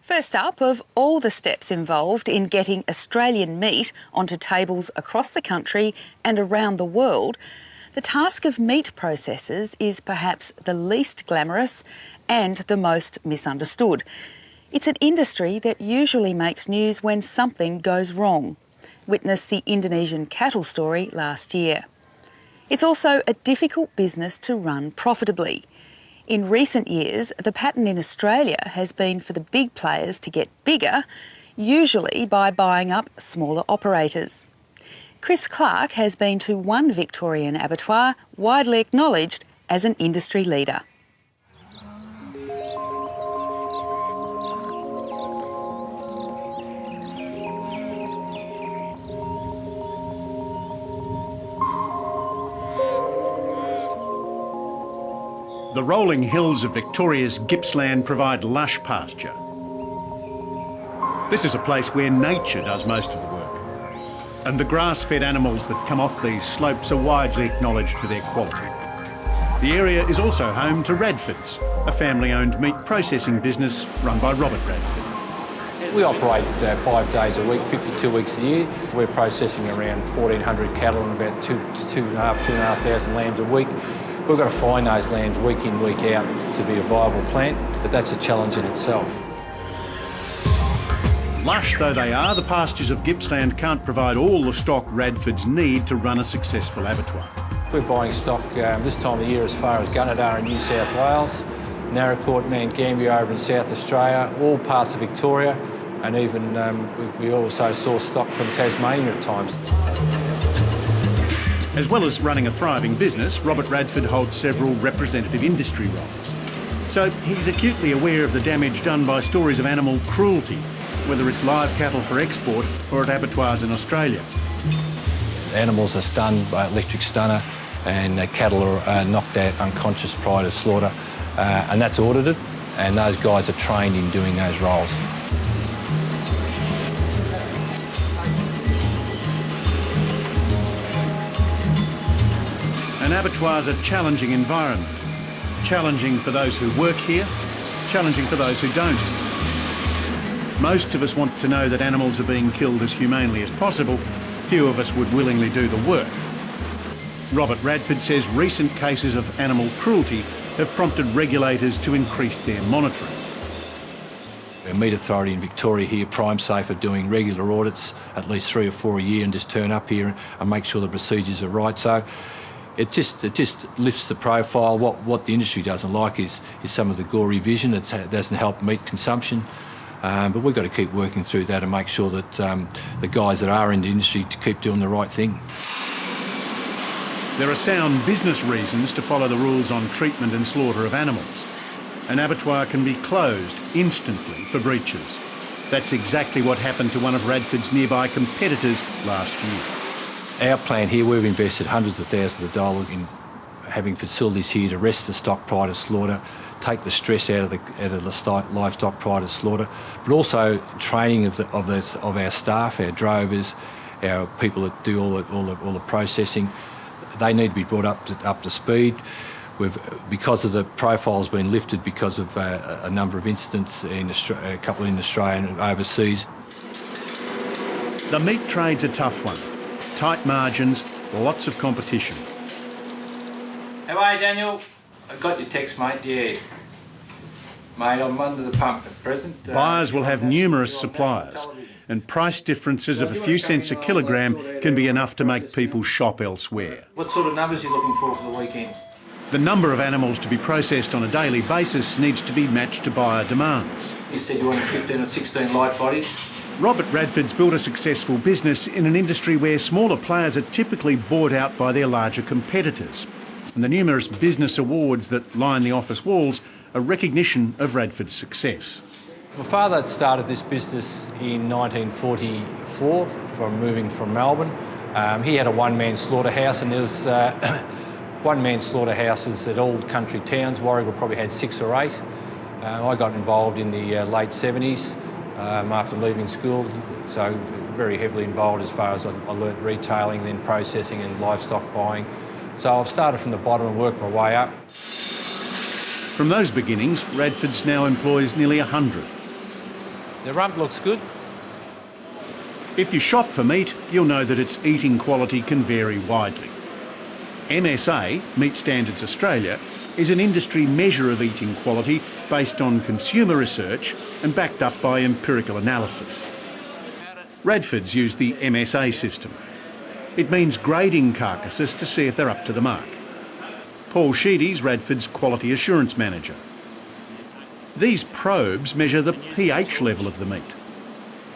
First up, of all the steps involved in getting Australian meat onto tables across the country and around the world, the task of meat processors is perhaps the least glamorous and the most misunderstood. It's an industry that usually makes news when something goes wrong. Witness the Indonesian cattle story last year. It's also a difficult business to run profitably. In recent years, the pattern in Australia has been for the big players to get bigger, usually by buying up smaller operators. Chris Clark has been to one Victorian abattoir widely acknowledged as an industry leader. The rolling hills of Victoria's Gippsland provide lush pasture. This is a place where nature does most of the work, and the grass-fed animals that come off these slopes are widely acknowledged for their quality. The area is also home to Radfords, a family-owned meat processing business run by Robert Radford. We operate 5 days a week, 52 weeks a year. We're processing around 1,400 cattle and about 2,500 lambs a week. We've got to find those lambs week in, week out to be a viable plant, but that's a challenge in itself. Lush though they are, the pastures of Gippsland can't provide all the stock Radfords need to run a successful abattoir. We're buying stock this time of year as far as Gunnedah in New South Wales, Naracoorte, Mount Gambier over in South Australia, all parts of Victoria, and even we also source stock from Tasmania at times. As well as running a thriving business, Robert Radford holds several representative industry roles. So he's acutely aware of the damage done by stories of animal cruelty, whether it's live cattle for export or at abattoirs in Australia. Animals are stunned by electric stunner and cattle are knocked out unconscious prior to slaughter, and that's audited, and those guys are trained in doing those roles. An abattoir's a challenging environment. Challenging for those who work here, challenging for those who don't. Most of us want to know that animals are being killed as humanely as possible. Few of us would willingly do the work. Robert Radford says recent cases of animal cruelty have prompted regulators to increase their monitoring. The Meat Authority in Victoria here, PrimeSafe, are doing regular audits, at least 3 or 4 a year, and just turn up here and make sure the procedures are right. So it just lifts the profile. What the industry doesn't like is some of the gory vision. It doesn't help meat consumption. But we've got to keep working through that and make sure that the guys that are in the industry to keep doing the right thing. There are sound business reasons to follow the rules on treatment and slaughter of animals. An abattoir can be closed instantly for breaches. That's exactly what happened to one of Radford's nearby competitors last year. Our plant here, we've invested hundreds of thousands of dollars in having facilities here to rest the stock prior to slaughter, take the stress out of the livestock prior to slaughter, but also training of our staff, our drovers, our people that do all the processing. They need to be brought up to speed. Because of the profile's been lifted because of a number of incidents, a couple in Australia and overseas. The meat trade's a tough one. Tight margins, lots of competition. How are you, Daniel? I got your text, mate, yeah. Mate, I'm under the pump at present. Buyers will have numerous suppliers, and price differences of a few cents a kilogram can be enough to make people shop elsewhere. What sort of numbers are you looking for the weekend? The number of animals to be processed on a daily basis needs to be matched to buyer demands. You said you wanted 15 or 16 light bodies. Robert Radford's built a successful business in an industry where smaller players are typically bought out by their larger competitors. And the numerous business awards that line the office walls are recognition of Radford's success. My father started this business in 1944 from moving from Melbourne. He had a one-man slaughterhouse, and there was one-man slaughterhouses at all country towns. Warragul probably had 6 or 8. I got involved in the late 70s after leaving school, so very heavily involved as far as I learnt retailing, then processing and livestock buying. So I've started from the bottom and worked my way up. From those beginnings, Radford's now employs nearly 100. The rump looks good. If you shop for meat, you'll know that its eating quality can vary widely. MSA, Meat Standards Australia, is an industry measure of eating quality based on consumer research and backed up by empirical analysis. Radfords use the MSA system. It means grading carcasses to see if they're up to the mark. Paul Sheedy's Radford's Quality Assurance Manager. These probes measure the pH level of the meat.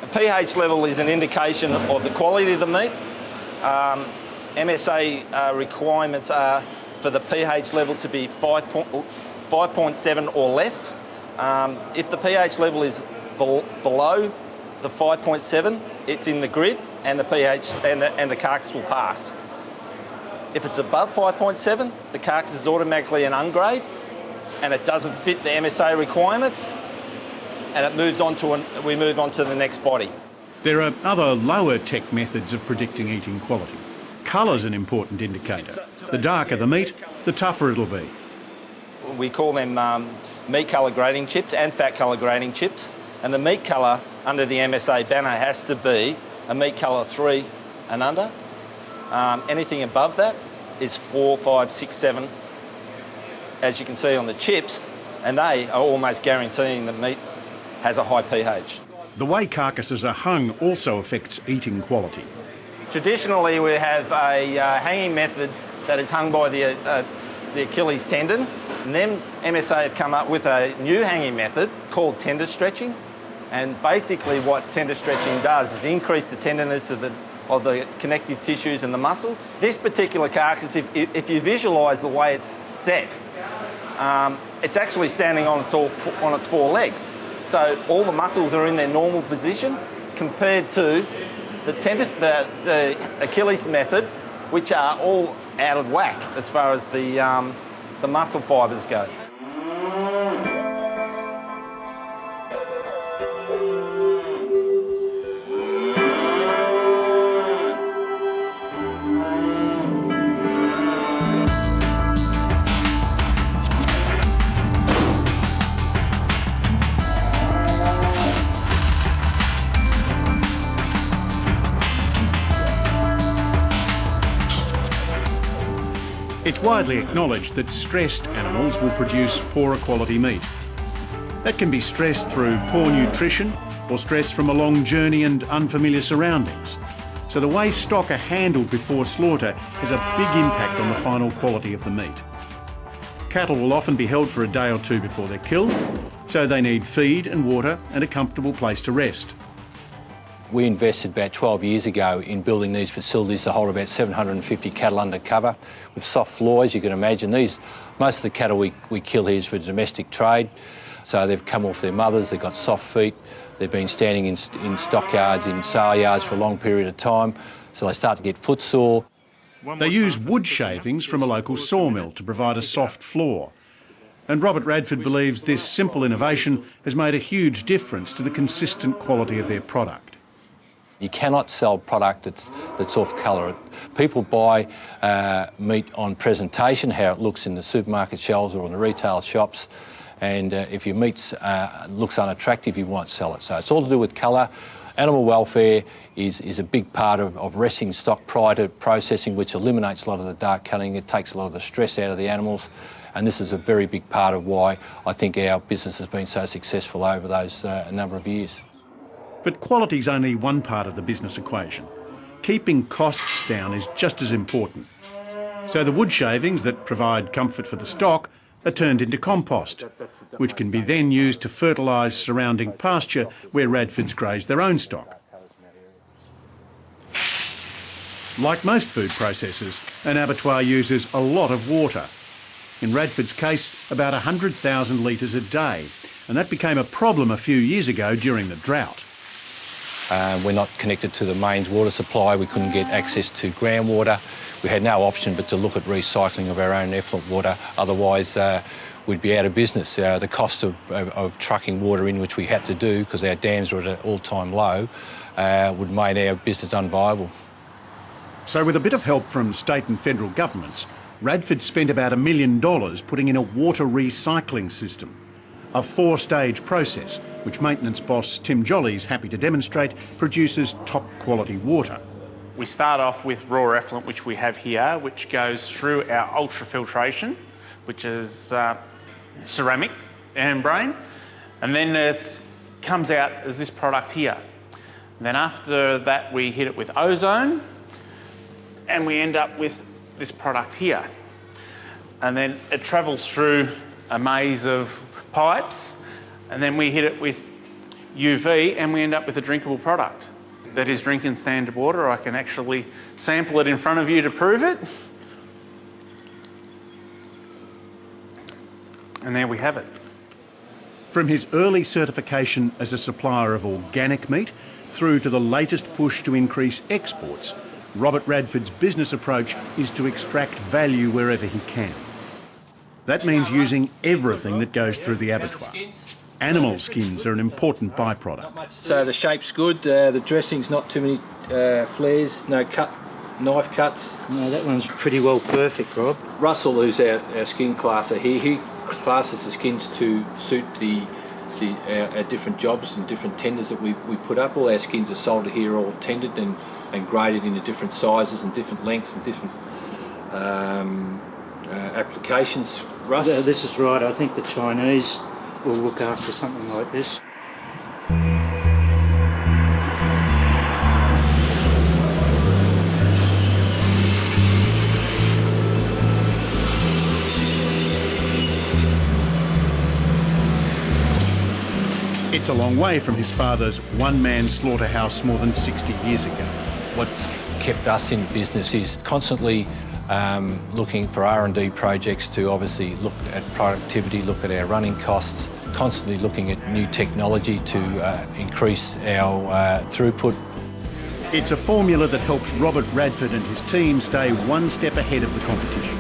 The pH level is an indication of the quality of the meat. MSA requirements are for the pH level to be 5.7 or less. If the pH level is below the 5.7, it's in the grid and the pH and the carcass will pass. If it's above 5.7, the carcass is automatically an ungrade and it doesn't fit the MSA requirements, and we move on to the next body. There are other lower tech methods of predicting eating quality. Colour's an important indicator. The darker the meat, the tougher it'll be. We call them meat colour grading chips and fat colour grading chips, and the meat colour under the MSA banner has to be a meat colour 3 and under. Anything above that is 4, 5, 6, 7, as you can see on the chips, and they are almost guaranteeing the meat has a high pH. The way carcasses are hung also affects eating quality. Traditionally, we have a hanging method that is hung by the Achilles tendon, and then MSA have come up with a new hanging method called tender stretching. And basically what tender stretching does is increase the tenderness of the connective tissues and the muscles. This particular carcass, if you visualise the way it's set, it's actually standing on its 4 legs. So all the muscles are in their normal position compared to the Achilles method, which are all out of whack as far as the muscle fibres go. It's widely acknowledged that stressed animals will produce poorer quality meat. That can be stress through poor nutrition or stress from a long journey and unfamiliar surroundings. So the way stock are handled before slaughter has a big impact on the final quality of the meat. Cattle will often be held for a day or two before they're killed, so they need feed and water and a comfortable place to rest. We invested about 12 years ago in building these facilities to hold about 750 cattle under cover with soft floors. You can imagine most of the cattle we kill here is for domestic trade. So they've come off their mothers, they've got soft feet, they've been standing in stockyards, in sale yards for a long period of time, so they start to get footsore. They use wood shavings from a local sawmill to provide a soft floor. And Robert Radford believes this simple innovation has made a huge difference to the consistent quality of their product. You cannot sell product that's off colour. People buy meat on presentation, how it looks in the supermarket shelves or in the retail shops, and if your meat looks unattractive, you won't sell it. So it's all to do with colour. Animal welfare is a big part of resting stock prior to processing, which eliminates a lot of the dark culling. It takes a lot of the stress out of the animals, and this is a very big part of why I think our business has been so successful over those number of years. But quality's only one part of the business equation. Keeping costs down is just as important. So the wood shavings that provide comfort for the stock are turned into compost, which can be then used to fertilise surrounding pasture where Radfords graze their own stock. Like most food processors, an abattoir uses a lot of water. In Radford's case, about 100,000 litres a day, and that became a problem a few years ago during the drought. We're not connected to the mains water supply. We couldn't get access to groundwater. We had no option but to look at recycling of our own effluent water. Otherwise, we'd be out of business. The cost of trucking water in, which we had to do because our dams were at an all-time low, would make our business unviable. So with a bit of help from state and federal governments, Radford spent about $1 million putting in a water recycling system. A 4-stage process, which maintenance boss Tim Jolly is happy to demonstrate, produces top quality water. We start off with raw effluent, which we have here, which goes through our ultrafiltration, which is ceramic membrane, and then it comes out as this product here. And then after that, we hit it with ozone, and we end up with this product here. And then it travels through a maze of pipes, and then we hit it with UV, and we end up with a drinkable product. That is drinking standard water. I can actually sample it in front of you to prove it. And there we have it. From his early certification as a supplier of organic meat through to the latest push to increase exports, Robert Radford's business approach is to extract value wherever he can. That means using everything that goes through the abattoir. Animal skins are an important byproduct. So the shape's good, the dressing's not too many flares, no knife cuts. No, that one's pretty well perfect, Rob. Russell, who's our skin classer here, he classes the skins to suit our different jobs and different tenders that we put up. All our skins are sold here, all tended and graded into different sizes and different lengths and different applications. Russ? This is right. I think the Chinese will look after something like this. It's a long way from his father's one-man slaughterhouse more than 60 years ago. What's kept us in business is constantly looking for R&D projects to obviously look at productivity, look at our running costs, constantly looking at new technology to increase our throughput. It's a formula that helps Robert Radford and his team stay one step ahead of the competition.